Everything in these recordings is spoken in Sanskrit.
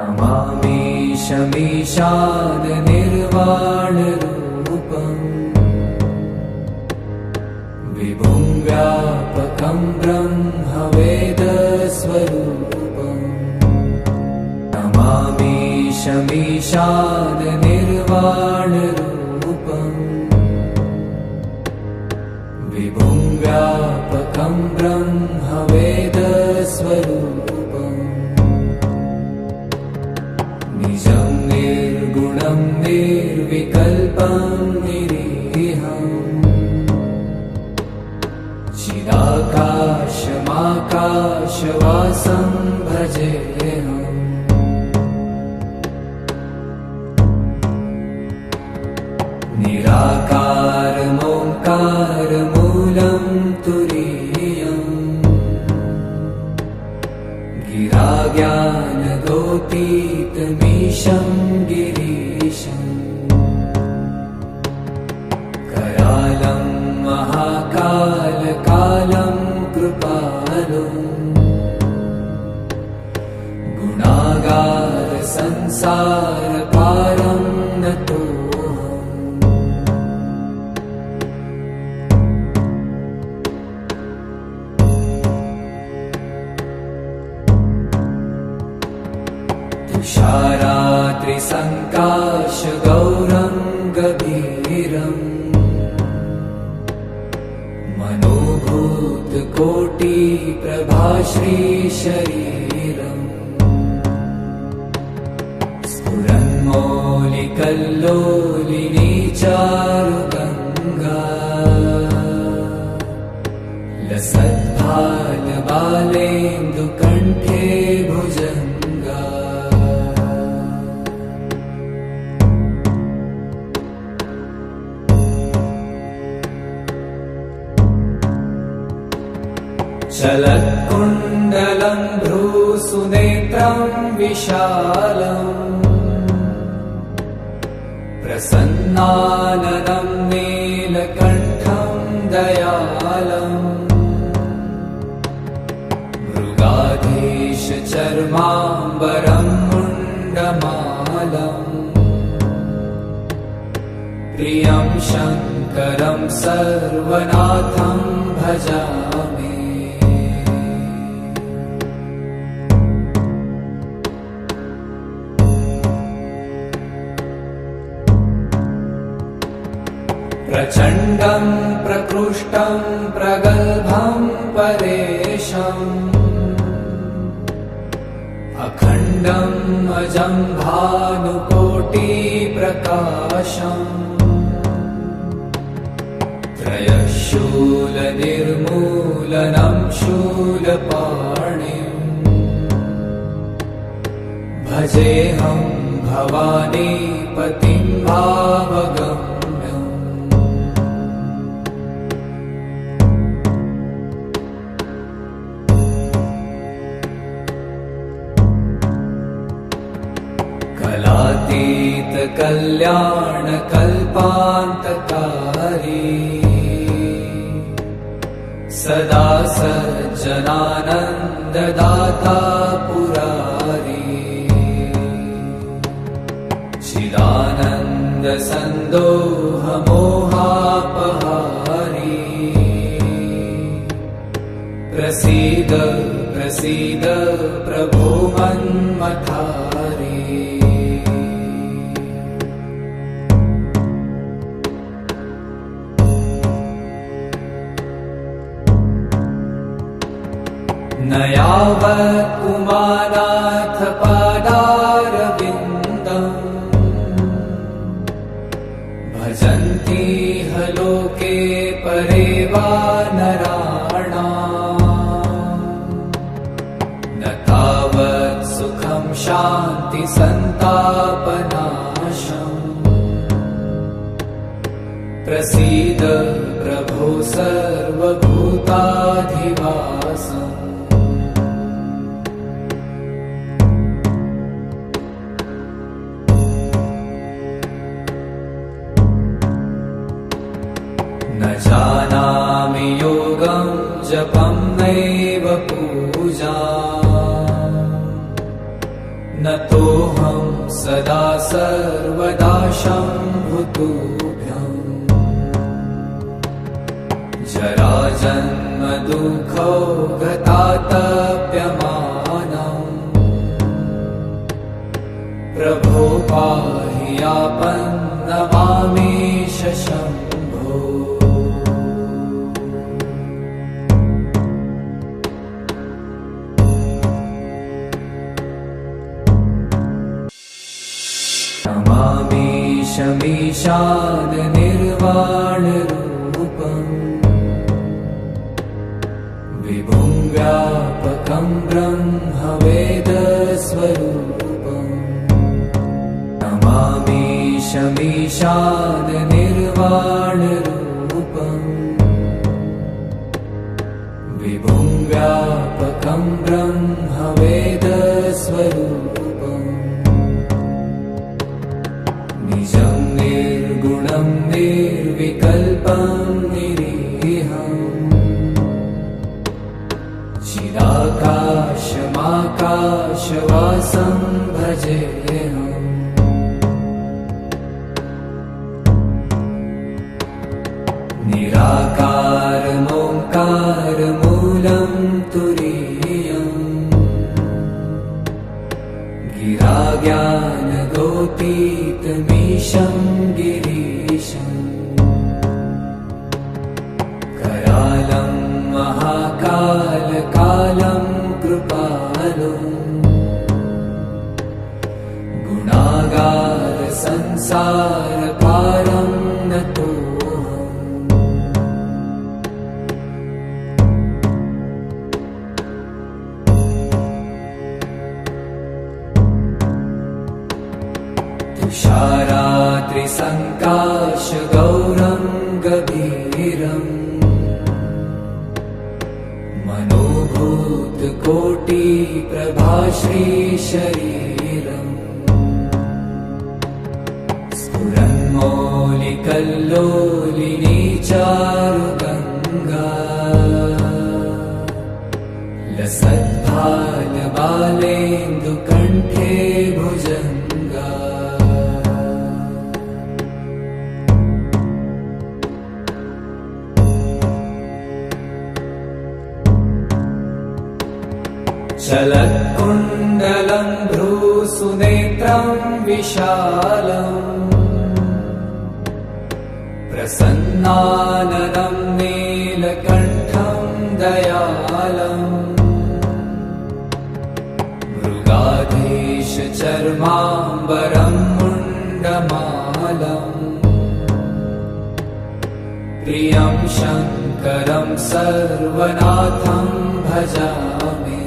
नमामीशमीशाननिर्वाणरूपम् विभुं व्यापकं ब्रह्मवेदस्वरूपम् नमामीशमीशाननिर्वाणरूपम् विभुं व्यापकं ब्रह्मवेदस्वरूपम् निजं निर्गुणं निर्विकल्पं निरीहम् चिदाकाशमाकाशवासं भजेऽहम् निराकारमोङ्कारमूलं तुरीयम् गिराज्ञानगोतीतमीशं गिरीशम् करालं महाकालकालं कृपालुम् गुणागारसंसारपारं नतोऽहम् तुषारात्रिसङ्काशगौरं गभीरम् मनोभूतकोटिप्रभाश्रीशरीरम् स्फुरन्मौलिकल्लोलिनी चारुगङ्गा लसद्भालबालेन्दुकण्ठे भुजङ्गा चलत्कुण्डलं भ्रूसुनेत्रं विशालम् प्रसन्नाननं नीलकण्ठं दयालम् मृगाधीशचर्माम्बरं मुण्डमालम् प्रियं शङ्करं सर्वनाथं भजामि प्रचण्डं प्रकृष्टं प्रगल्भं परेशम् अखण्डं अजं भानुकोटिप्रकाशम् त्रयशूलनिर्मूलनं शूलपाणिम् भजेऽहं भवानीपतिं भावगम् कलातीतकल्याणकल्पान्तकारी सदा सज्जनानन्ददाता पुरारी चिदानन्दसन्दोहमोहापहारी प्रसीद प्रसीद प्रभो मन्मथारी न यावत् उमानाथ पादारविन्दम् भजन्ति ह लोके परे वा नराणाम् न तावत् सुखं शान्ति सन्तापनाशम् प्रसीद प्रभो सर्वभूताधिवासम् न जानामि योगं जपं नैव पूजा न तो सदा सर्वदा शम्भुतुभ्यम् जराजन्म दुःखो गतातप्यमानम् प्रभो पाहि आपन्नमामीश शम्भो नमामीशमीशान निर्वाणरूपम् विभुं व्यापकं ब्रह्मवेदस्वरूपम् नमामीशमीशान निर्वाणरूपम् विभुं व्यापकं ब्रह्मवेदस्वरूपम् निजं निर्गुणं निर्विकल्पं निरीहम् चिदाकाशमाकाशवासं भजेऽहम् निराकारमोङ्कारमूलं तुरीयम् गिराज्ञानगोतीतमीशं गिरीशम् करालं महाकालकालं कृपालुम् गुणागारसंसारकारं नतोऽहम् तुषारात्रिसङ्काशगौरं गभीरम् मनोभूतकोटिप्रभाश्रीशरीरम् स्फुरन्मौलिकल्लोलिनी चारुगङ्गा लसद्भालबालेन्दुकण्ठे भुजङ्गा चलत्कुण्डलं भ्रूसुनेत्रं विशालम् प्रसन्नाननं नीलकण्ठं दयालम् मृगाधीशचर्माम्बरं मुण्डमालम् प्रियं शङ्करं सर्वनाथं भजामि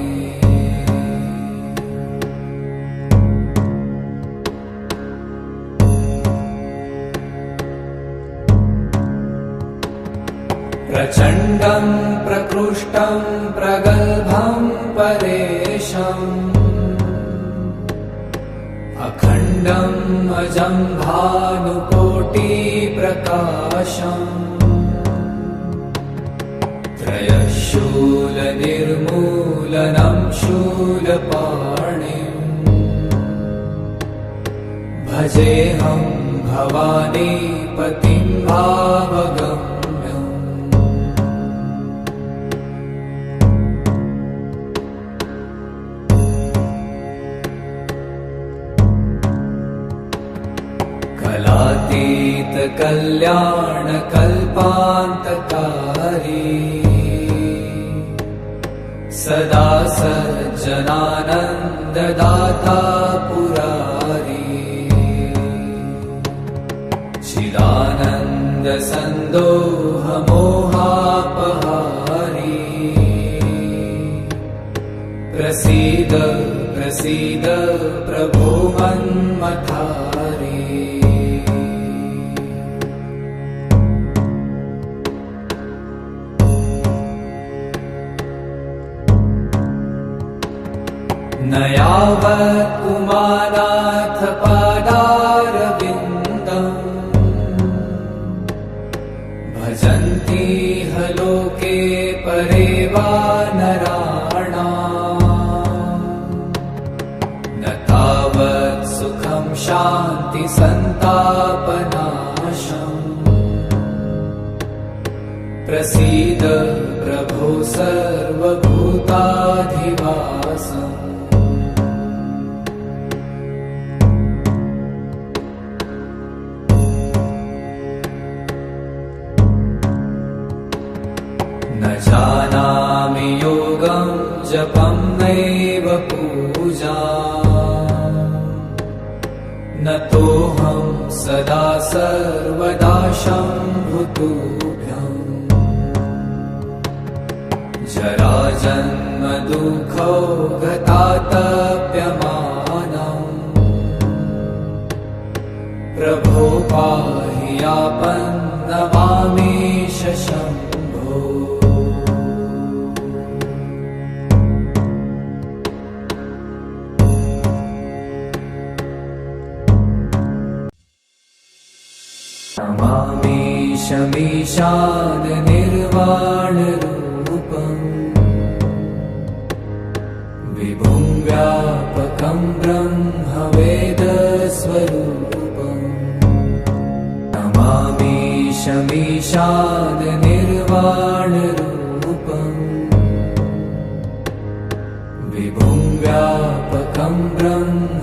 प्रचण्डं प्रकृष्टं प्रगल्भं परेशम् अखण्डम् अजं भानुकोटिप्रकाशम् त्रयशूलनिर्मूलनं शूलपाणिम् भजेऽहं भवानीपतिं भावगम् कलातीतकल्याणकल्पान्तकारी सदा सज्जनानन्ददाता पुरारी चिदानन्दसन्दोहमोहापहारी प्रसीद प्रसीद प्रभो मन्मथारी न यावत् उमानाथ पादारविन्दम् भजन्ति ह लोके परे वा नराणाम् न तावत् सुखं शान्ति सन्तापनाशम् प्रसीद प्रभो सर्वभूताधिवासम् न जानामि योगं जपं नैव पूजा न तोऽहं सदा सर्वदा शम्भुतुभ्यम् जराजन्म दुःखौ गतातप्यमानम् प्रभो पाहि आपन्नमामीश शम्भो नमामीशमीशान निर्वाणरूपम् विभुं व्यापकं ब्रह्मवेदस्वरूपम् नमामीशमीशान निर्वाणरूपम् विभुं व्यापकं ब्रह्मवेदस्वरूपम्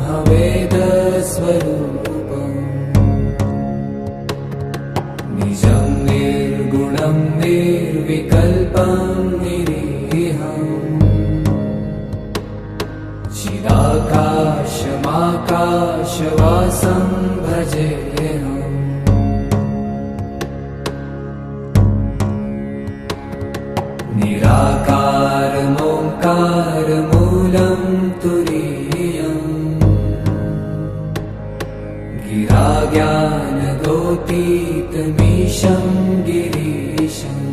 निजं निर्गुणं निर्विकल्पं निरीहम् चिदाकाशमाकाशवासं भजेऽहम् निराकारमोङ्कारमूलं तुरीयम् गिराज्ञानगोतीतमीशं गिरीशम्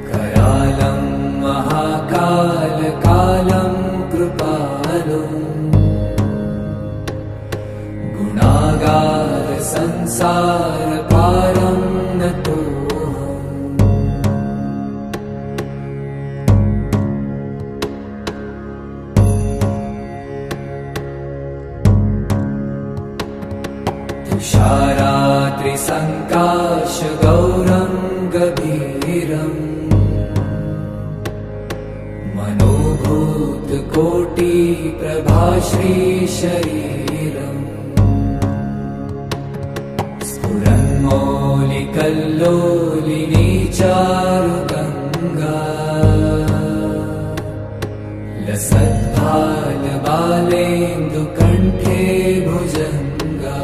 करालं महाकालकालं कृपालुम् गुणागारसंसारपारं नतोऽहम् तुषारात्रिसङ्काशगौरं गभीरम् मनोभूतकोटिप्रभाश्रीशरीरम् स्फुरन्मौलिकल्लोलिनी चारुगङ्गा लसद्भालबालेन्दुकण्ठे भुजङ्गा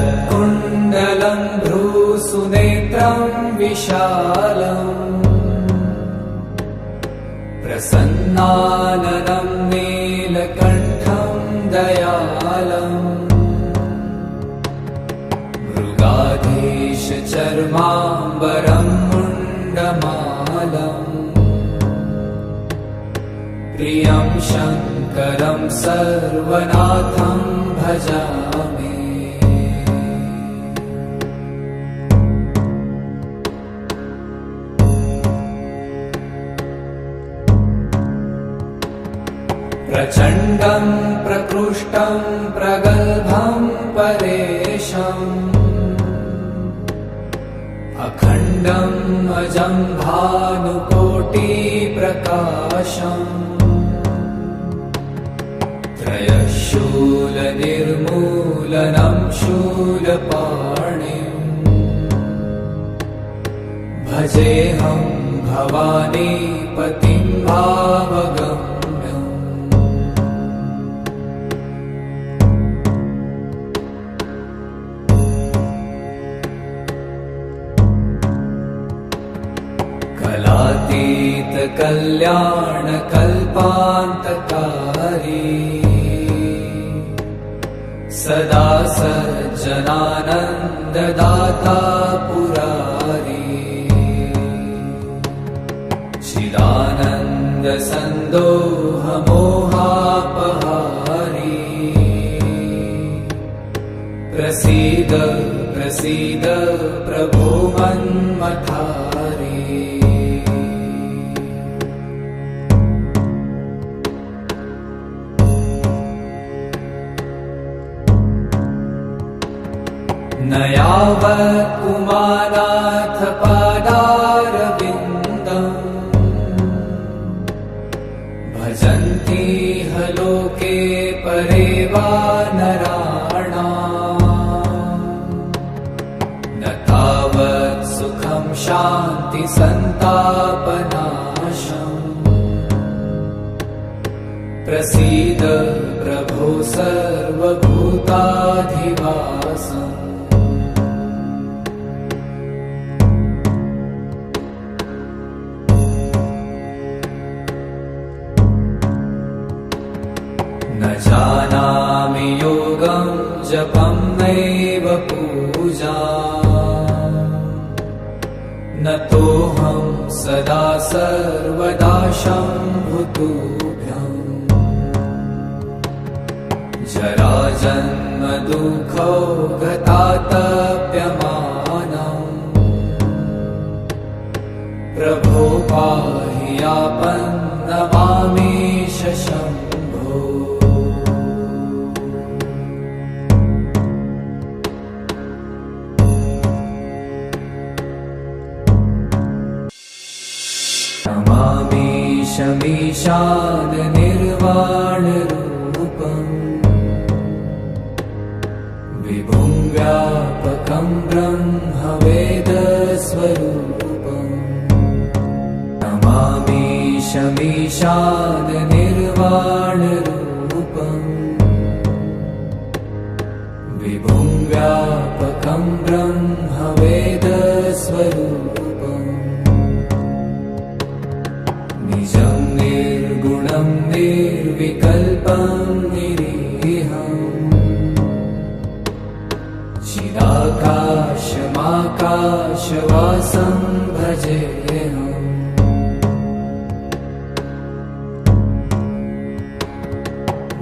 चलत्कुण्डलं भ्रूसुनेत्रं विशालम् प्रसन्नाननं नीलकण्ठं दयालम् मृगाधीशचर्माम्बरं मुण्डमालम् प्रियं शङ्करं सर्वनाथं भजामि प्रचण्डं प्रकृष्टं प्रगल्भं परेशम् अखण्डम् अजं भानुकोटिप्रकाशम् त्रयशूलनिर्मूलनं शूलपाणिम् भजेऽहं भवानीपतिं भावगम्यम् कलातीतकल्याणकल्पान्तकारी सदा सज्जनानन्ददाता पुरारी चिदानन्दसन्दोहमोहापहारी प्रसीद प्रसीद प्रभो मन्मथारी। न यावत् पुमानाथ पादारविन्दम् भजन्ति ह लोके परे वा नराणाम्। न तावत् सुखं शान्ति सन्तापनाशम्। प्रसीद प्रभो सर्वभूताधिवासम्। न जानामि योगं जपं नैव पूजा। न तोऽहं सदा सर्वदा शम्भुतुभ्यम्। जराजन्म दुःखौ गतातप्यमानम्। प्रभो पाहि आपन्नमामीश शम्भो। नमामीशमीशान निर्वाणरूपम्। विभुं व्यापकं ब्रह्मवेदस्वरूपम्। नमामीशमीशान निर्वाणरूपम्। विभुं व्यापकं ब्रह्मवेदस्वरूपम्। निजं निर्गुणं निर्विकल्पं निरीहम्। चिदाकाशमाकाशवासं भजेऽहम्।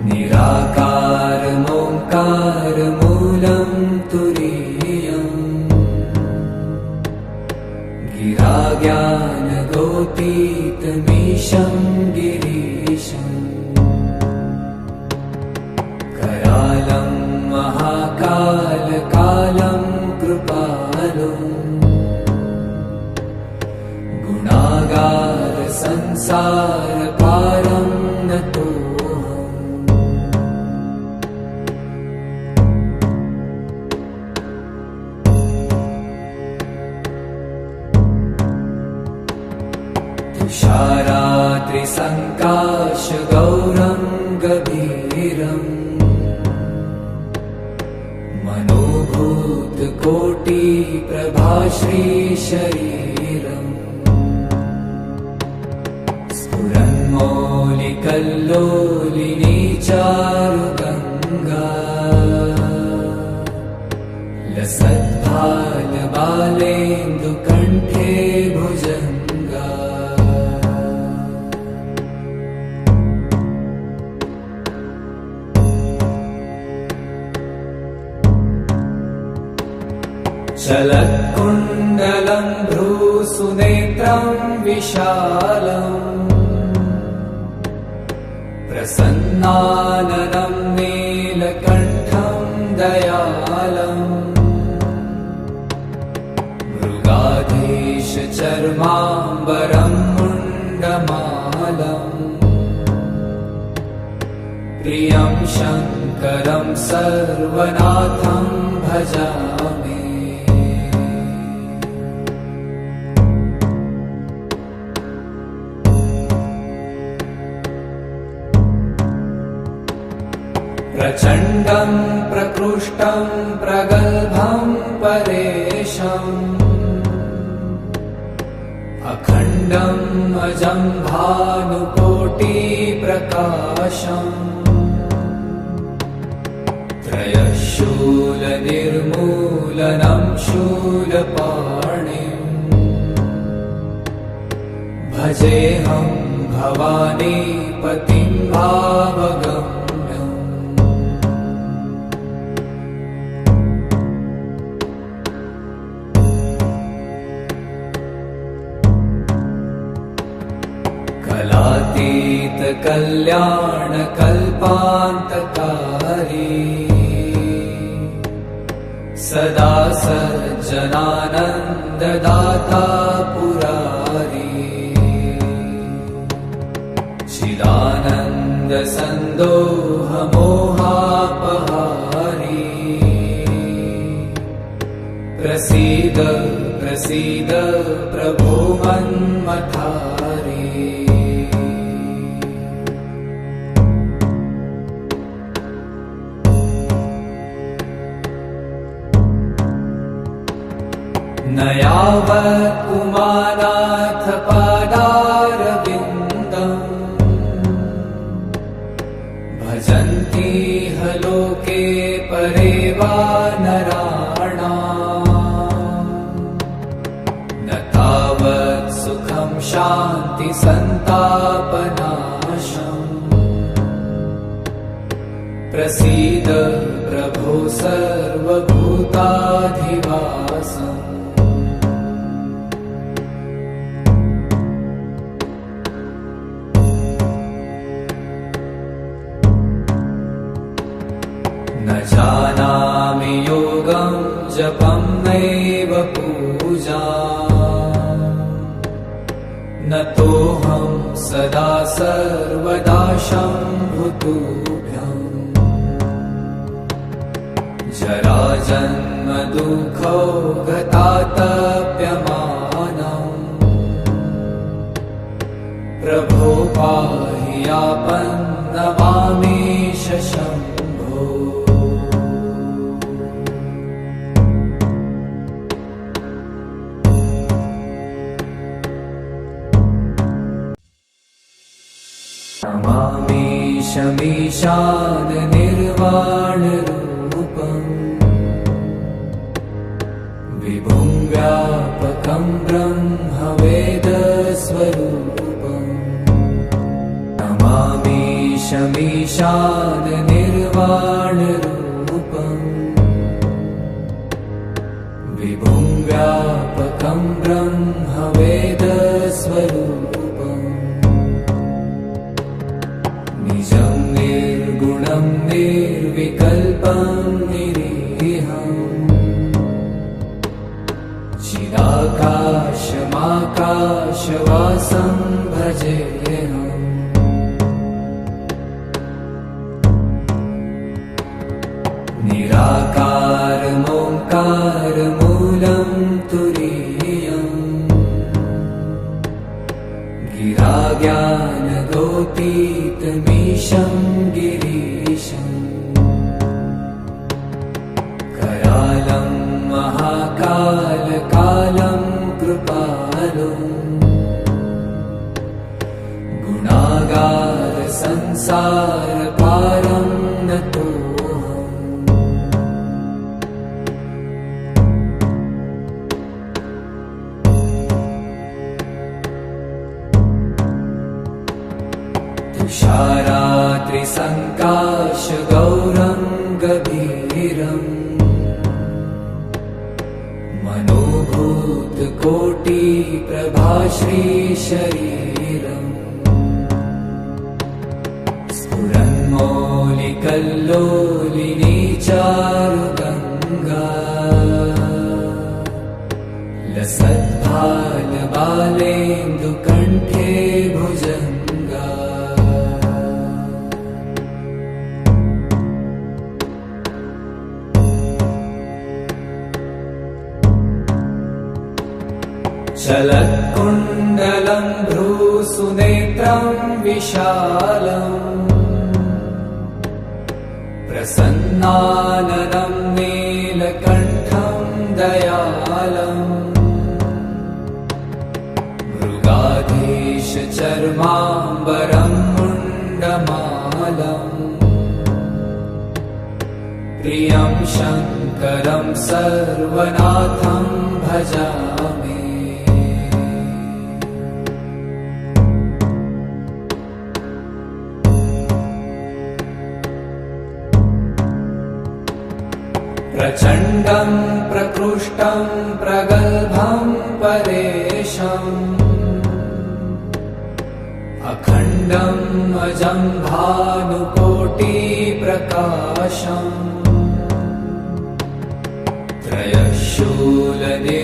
निराकारमोङ्कारमूलं तुरीयम्। गिराज्ञानगोतीतमीशं गिरीशम्। करालं महाकालकालं कृपालुम्। गुणागार संसारपारं नतोऽहम्। तुषारात्रिसङ्काशगौरं गभीरम्। मनोभूतकोटिप्रभाश्रीशरीरम्। स्फुरन्मौलिकल्लोलिनी चारुगङ्गा। लसद्भालबालेन्दुकण्ठे भुजङ्गा। चलत्कुण्डलं भ्रूसुनेत्रं विशालम्। प्रसन्नाननं नीलकण्ठं दयालम्। मृगाधीशचर्माम्बरं मुण्डमालम्। प्रियं शङ्करं सर्वनाथं भजामि। प्रचण्डं प्रकृष्टं प्रगल्भं परेशम्। अखण्डम् अजं भानुकोटिप्रकाशम्। त्रयशूलनिर्मूलनं शूलपाणिम्। भजेऽहं भवानीपतिं भावगम्यम्। गुणातीत कल्याण कल्पान्तकारी सदा सज्जनानन्ददाता पुरारी चिदानन्द सन्दोह मोहापहारी प्रसीद प्रसीद प्रभो मन्मथारी न यावत् पुमानाथ पादारविन्दम् भजन्ति ह लोके परे वा नराणाम् न तावत् सुखं शान्ति सन्तापनाशम् प्रसीद प्रभो सर्वभूताधिवासम् न जानामि योगं जपं नैव पूजा न तोऽहं सदा सर्वदा शम्भुतुभ्यम् जराजन्म दुःखौ गतातप्यमानम् प्रभो पाहि आपन्नमामीश शम्भो नमामीशमीशान निर्वाणरूपम् विभुं व्यापकं ब्रह्मवेदस्वरूपम् नमामीशमीशान निर्वाणरूपम् विभुं व्यापकं ब्रह्मवेदस्वरूपम् निजं निर्गुणं निर्विकल्पं निरीहम् चिदाकाशमाकाशवासं भजेऽहम् निराकारमोङ्कारमूलं तुरीयम् गिराज्ञानगोपीतमीशं गिरीशम् करालं महाकालकालं कृपालुम् गुणागार संसारपारं नतोऽहम् तुषारात्रिसङ्काशगौरं गभीरम् मनोभूतकोटिप्रभाश्रीशरीरम् स्फुरन्मौलिकल्लोलिनी चारुगङ्गा लसद्भालबालेन्दुकण्ठे भुजङ्गा चलत्कुण्डलं भ्रूसुनेत्रं विशालम् प्रसन्नाननं नीलकण्ठं दयालम् मृगाधीशचर्माम्बरं मुण्डमालम् प्रियं शङ्करं सर्वनाथं भजामि प्रचण्डं प्रकृष्टं प्रगल्भं परेशम् अखण्डम् अजम् भानुकोटिप्रकाशम्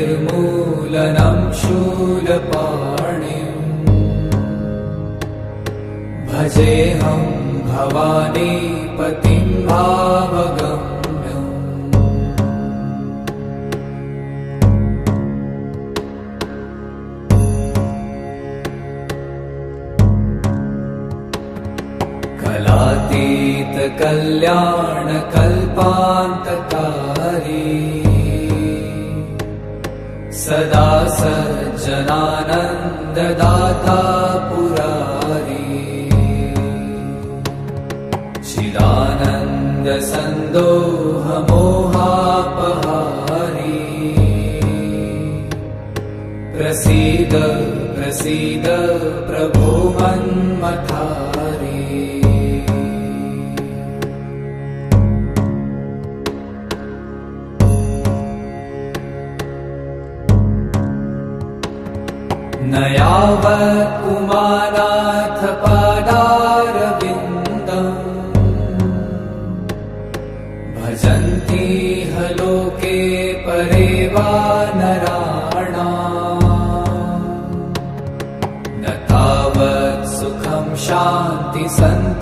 त्रयशूलनिर्मूलनं शूलपाणिम् भजेऽहं भवानीपतिं भावगम्यम् कलातीतकल्याणकल्पान्तकारी सदा सज्जनानन्ददाता पुरारी चिदानन्दसन्दोहमोहापहारी प्रसीद प्रसीद प्रभो मन्मथारी न यावत् पुमानाथ पादारविन्दम् भजन्ति ह लोके परे वा नराणाम् न तावत् सुखं शान्ति सन्तापनाशम्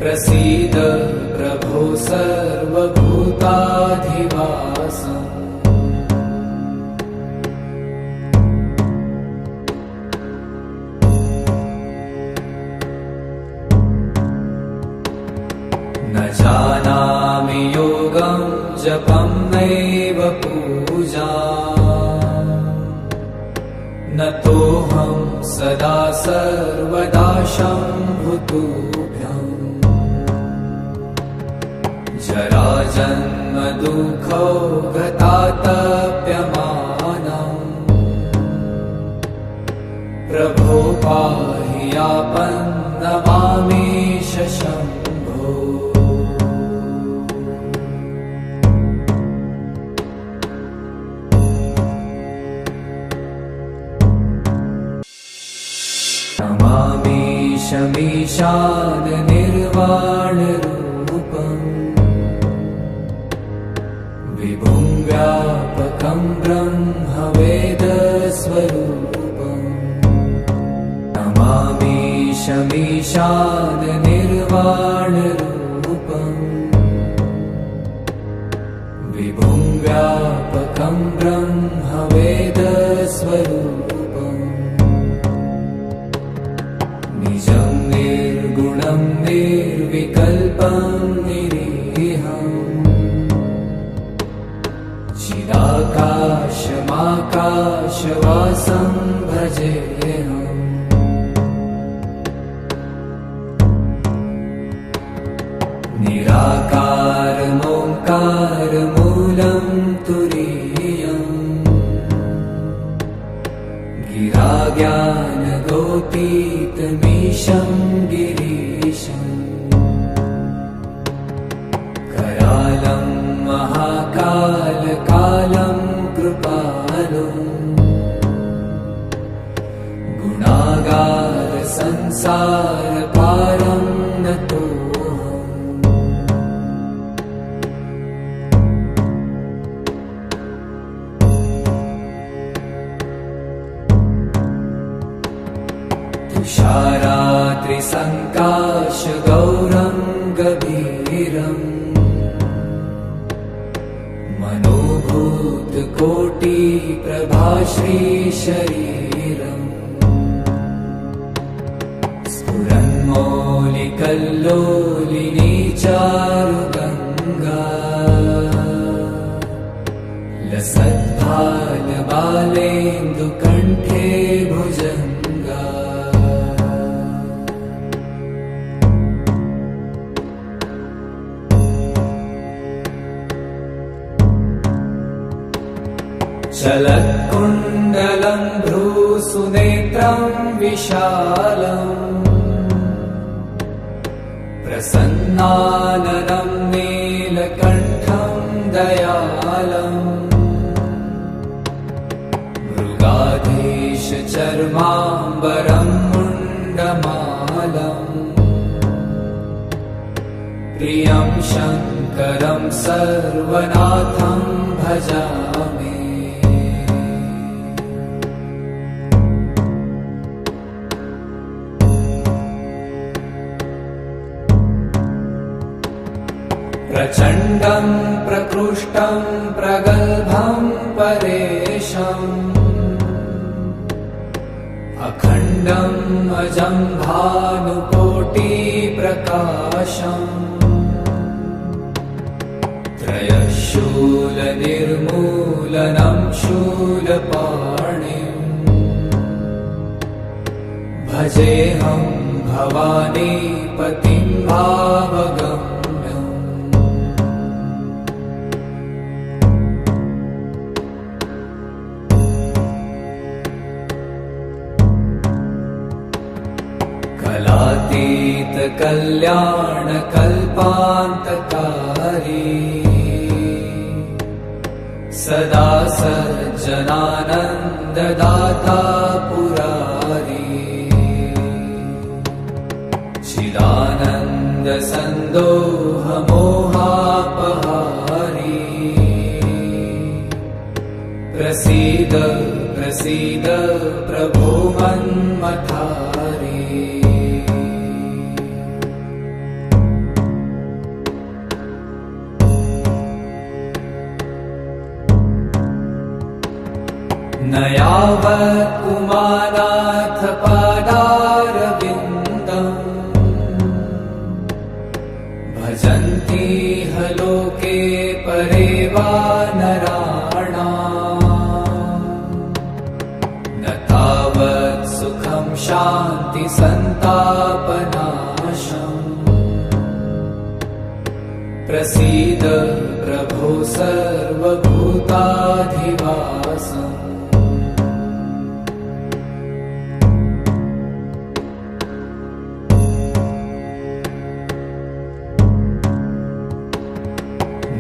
प्रसीद प्रभो सर्वभूताधिवासम् न जानामि योगं जपं नैव पूजाम् न तोऽहं सदा सर्वदा शम्भुतुभ्यम् जराजन्म दुःखौ गतातप्यमानम् प्रभो पाहि आपन्नमामीश शम्भो नमामीशमीशान निर्वाणरूपम् विभुं व्यापकं ब्रह्मवेदस्वरूपम् नमामीशमीशान निर्वाणरूपम् विभुं व्यापकं ब्रह्मवेदस्वरूपम् निजं निर्गुणं निर्विकल्पं निरीहम् चिदाकाशमाकाशवासं भजेऽहम् निराकारमोङ्कारमूलं तुरीयम् गिराज्ञानगोपीतमीशं गिरीशम् करालं महाकालकालं कृपालुम् गुणागारसंसारपारं नतोऽहम् तुषारात्रिसङ्काशगौरं गभीरम् मनोभूतकोटिप्रभाश्रीशरीरम् स्फुरन्मौलिकल्लोलिनी चारुगङ्गा लसद्भालबालेन्दुकण्ठे भुजङ्गा चलत्कुण्डलं भ्रूसुनेत्रं विशालम् प्रसन्नाननं नीलकण्ठं दयालम् मृगाद चर्माम्बरं मुण्डमालम् प्रियं शङ्करं सर्वनाथं भजामि प्रचण्डं प्रकृष्टं प्रगल्भं परेशम् अखण्डम् अजं भानुकोटिप्रकाशम् त्रयशूलनिर्मूलनं शूलपाणिम् भजेऽहं भवानीपतिं भावगम्यम् कलातीतकल्याणकल्पान्तकारी सदा सज्जनानन्ददाता पुरारी चिदानन्दसन्दोहमोहापहारी प्रसीद प्रसीद प्रभो मन्मथारी न यावत् उमानाथ पादारविन्दम् भजन्ति ह लोके परे वा नराणाम् न तावत् सुखं शान्ति सन्तापनाशम् प्रसीद प्रभो सर्वभूताधिवासम्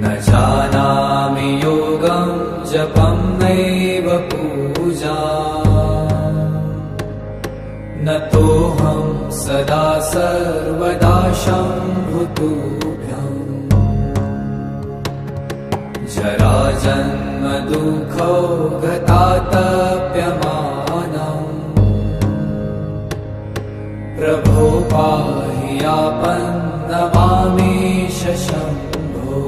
न जानामि योगं जपं नैव पूजाम् न तोऽहं सदा सर्वदा शम्भुतुभ्यम् जराजन्म दुःखौ गतातप्यमानम् प्रभो पाहि आपन्नमामीश शम्भो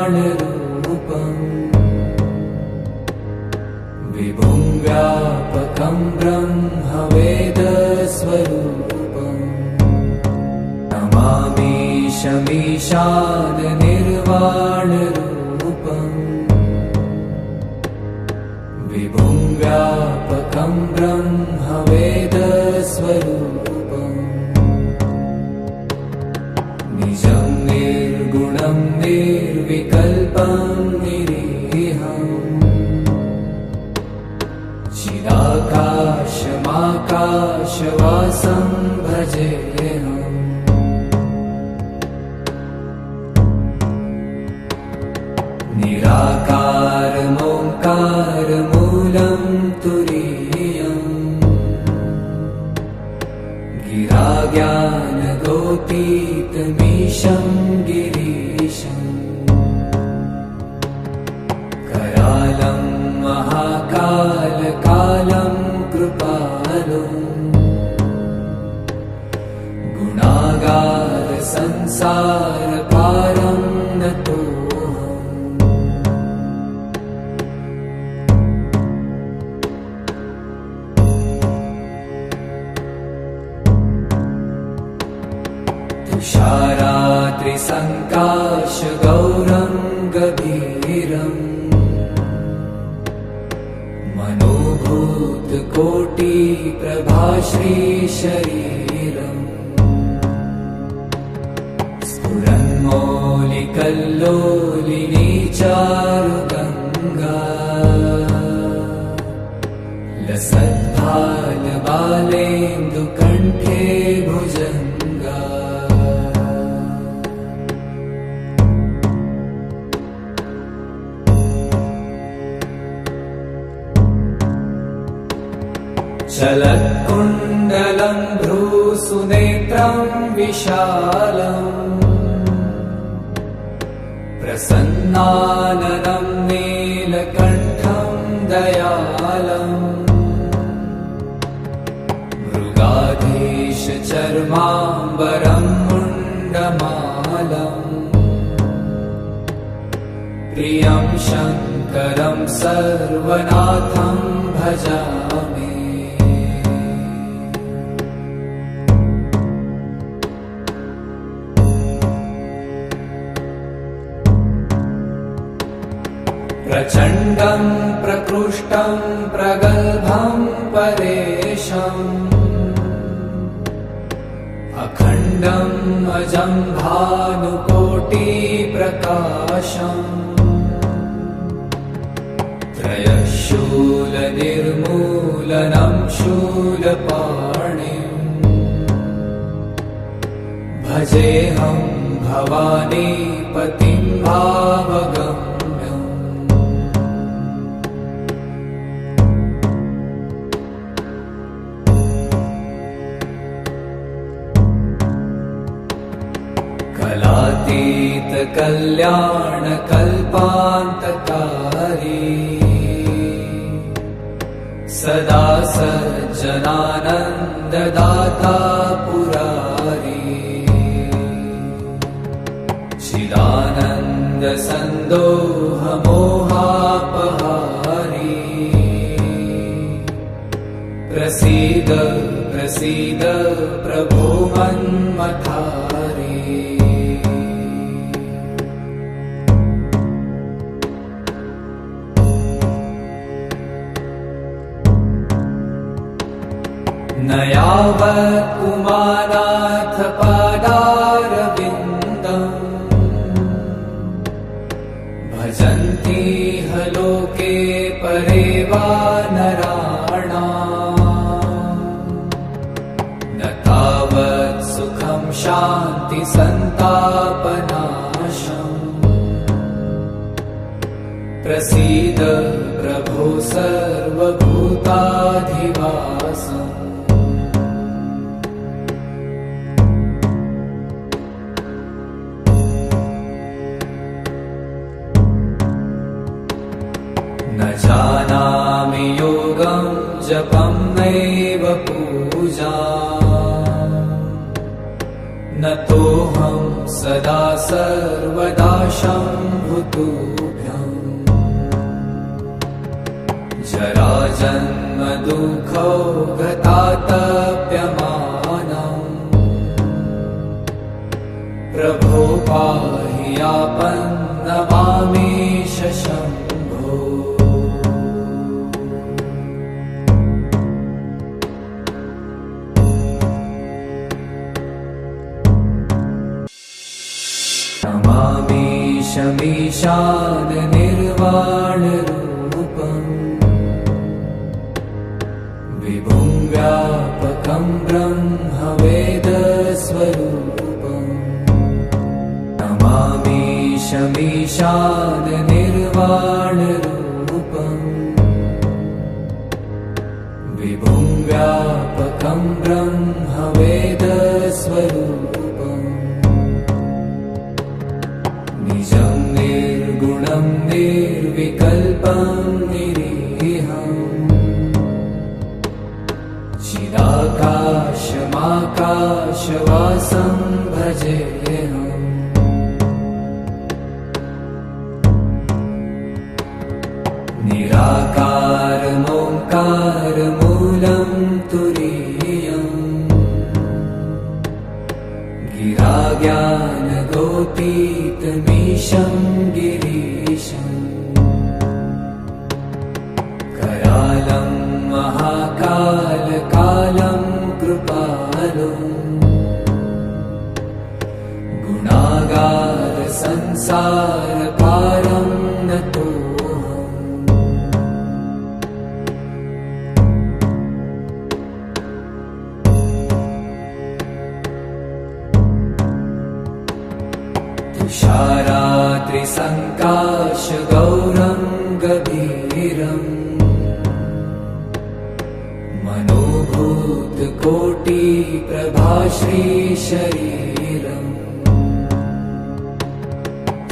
नमामीशमीशाननिर्वाणरूपम् विभुं व्यापकं ब्रह्मवेदस्वरूपम् नमामीशमीशाननिर्वाणरूपम् विभुं व्यापकं ब्रह्मवेदस्वरूपम् निजं निर्गुणं निर्विकल्पं निरीहम् चिदाकाशमाकाशवासं भजेऽहम् निराकारमोङ्कारमूलं तुरीयम् गिराज्ञानगोतीतमीशं गिरीशम् करालं महाकालकालं कृपालुम् गुणागारसंसारपारं नतोऽहम् तुषारात्रिसङ्काशगौरं गभीरम् मनोभूतकोटिप्रभाश्रीशरीरम् स्फुरन्मौलिकल्लोलिनी चारुगङ्गा लसद्भाल चलत्कुण्डलं भ्रूसुनेत्रं विशालम् प्रसन्नाननं नीलकण्ठं दयालम् मृगाधीशचर्माम्बरं मुण्डमालम् प्रियं शङ्करं सर्वनाथं भजामि। प्रचण्डं प्रकृष्टं प्रगल्भं परेशम् अखण्डम् अजं भानुकोटिप्रकाशम् त्रयशूलनिर्मूलनं शूलपाणिम् भजेऽहं भवानीपतिं भावगम्यम्। कलातीतकल्याणकल्पान्तकारी सदा सज्जनानन्ददाता पुरारी चिदानन्दसन्दोहमोहापहारी प्रसीद प्रसीद प्रभो मन्मथारी। न यावत् उमानाथ पादारविन्दम् भजन्ति ह लोके परे वा नराणाम् न तावत् सुखं शान्ति सन्तापनाशम् प्रसीद प्रभो सर्वभूताधिवासम्। न जानामि योगं जपं नैव पूजाम् न तोऽहं सदा सर्वदा शम्भुतुभ्यम् जराजन्म दुःखौ गतातप्यमानम् प्रभो पाहि आपन्नमामीश शम्भो। नमामीशमीशान निर्वाणरूपम् विभुं व्यापकं ब्रह्मवेदस्वरूपम् नमामीशमीशान निर्वाणरूपम् विभुं व्यापकं ब्रह्मवेदस्वरूपम् निजं निर्गुणं निर्विकल्पं निरीहम् चिदाकाशमाकाशवासं भजेऽहम्। निराकारमोङ्कारमूलं तुरीयम् गिराज्ञानगोतीतमीशं गिरीशम् करालं महाकालकालं कृपालुम् गुणागारसंसारपारं नतोऽहम्। तुषारात्रिसङ्काशगौरं गभीरम् मनोहरं श्रीशरीरम्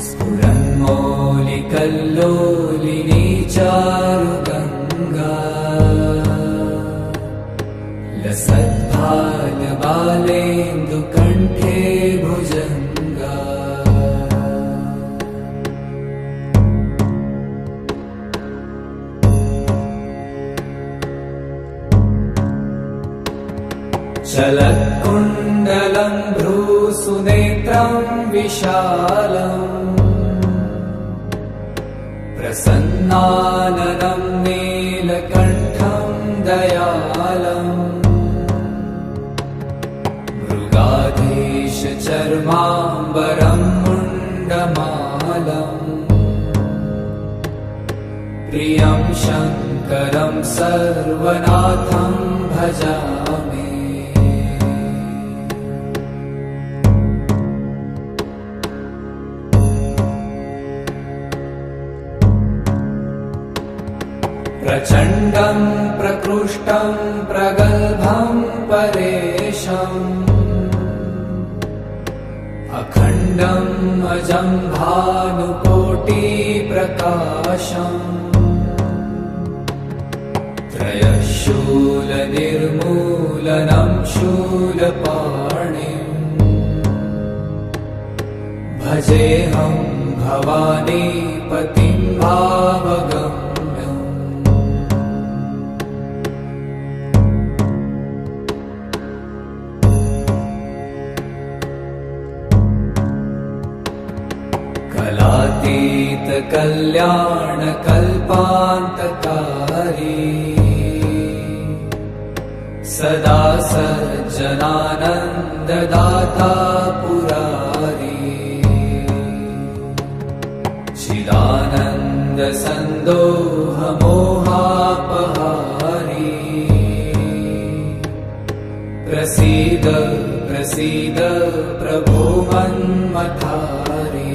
स्फुरन्मौलिकल्लोलिनी चारुगङ्गा लसद्भालबालेन्दुकण्ठे भुजङ्गा चलत्कुण्डलं भ्रूसुनेत्रं विशालम् प्रसन्नाननं नीलकण्ठं दयालम् मृगाधीशचर्माम्बरं मुण्डमालम् प्रियं शङ्करं सर्वनाथं भजामि प्रचण्डं प्रकृष्टं प्रगल्भं परेशम् अखण्डम् अजं भानुकोटिप्रकाशम् त्रयशूलनिर्मूलनं शूलपाणिम् भजेऽहं भवानीपतिं भावगम् कलातीत कल्याण कल्पान्तकारी सदा सज्जनानन्ददाता पुरारी चिदानन्द सन्दोह मोहापहारी प्रसीद प्रसीद प्रभो मन्मथारी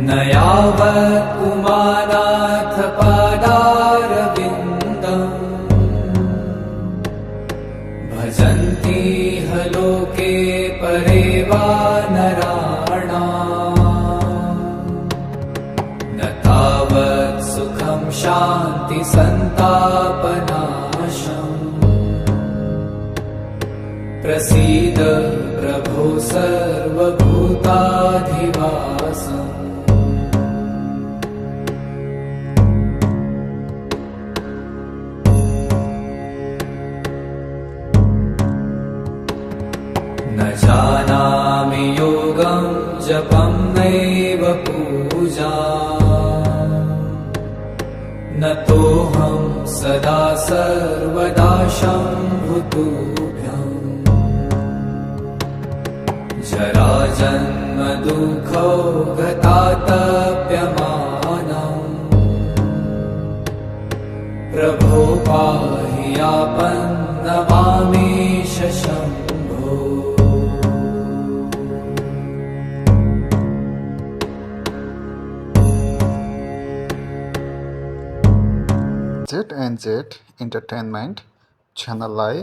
न यावत् उमानाथ पादारविन्दम् भजन्ति ह लोके परे वा नराणाम् न तावत् सुखं शान्ति सन्तापनाशम् प्रसीद प्रभो सर्वभूताधिवासम् न जानामि योगं जपं नैव पूजा न तोऽहं सदा सर्वदा शम्भुतुभ्यम् जराजन्म दुःखो गतातप्यमानम् प्रभो पाहि आपन्नमामीश शम्भो Z&Z इन्टरटेनमेन्ट च्यानललाई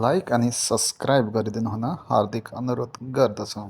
लाइक अनि सब्सक्राइब गरिदिनुहुन हार्दिक अनुरोध गर्दछौँ।